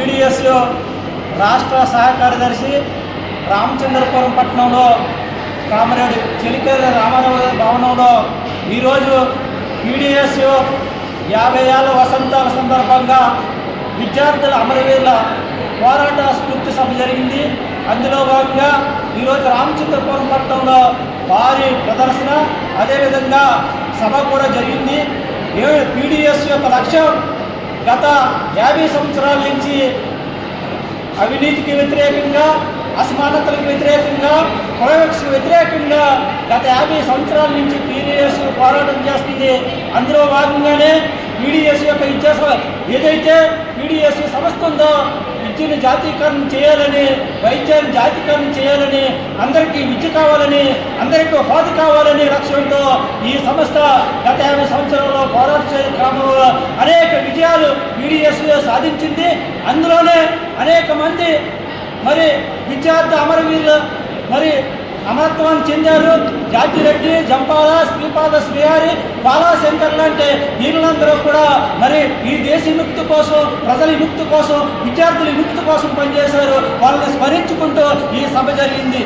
PDS రాష్ట్ర సహాయ కార్యదర్శి రామచంద్రపురం పట్టణంలో కామరేడు చెలికల రామారావు భవనంలో ఈరోజు పీడిఎస్ 50 ఏళ్ల వసంతాల సందర్భంగా విద్యార్థుల అమరవీరుల పోరాట స్ఫూర్తి సభ జరిగింది. అందులో భాగంగా ఈరోజు రామచంద్రపురం పట్టణంలో భారీ ప్రదర్శన, అదేవిధంగా సభ కూడా జరిగింది. పీడిఎస్ యొక్క లక్ష్యం గత 50 సంవత్సరాల నుంచి అవినీతికి వ్యతిరేకంగా, అసమానతలకు వ్యతిరేకంగా, కులవివక్షకు వ్యతిరేకంగా గత 50 సంవత్సరాల నుంచి పీడిఎస్ పోరాటం చేస్తుంది. అందులో భాగంగానే పీడిఎస్ యొక్క ఏదైతే పీడిఎస్ సంస్థ ఉందో విద్యను జాతీకరణ చేయాలని, వైద్యాన్ని జాతీకరణ చేయాలని, అందరికీ విద్య కావాలని, అందరికీ ఉపాధి కావాలని లక్ష్యంతో ఈ సంస్థ గత 50 సంవత్సరాల్లో పోరాట క్రమంలో అనేక విజయాలు పీడిఎస్ సాధించింది. అందులోనే అనేక మంది మరి విద్యార్థి అమరవీరులు మరి అమరత్వాన్ని చెందారు. జాతిరెడ్డి, జంపాల, శ్రీపాద శ్రీహరి, బాలాశంకర్ లాంటి వీరులందరూ కూడా మరి ఈ దేశ విముక్తి కోసం, ప్రజల విముక్తి కోసం, విద్యార్థుల విముక్తి కోసం పనిచేశారు. వాళ్ళని స్మరించుకుంటూ ఈ సభ జరిగింది.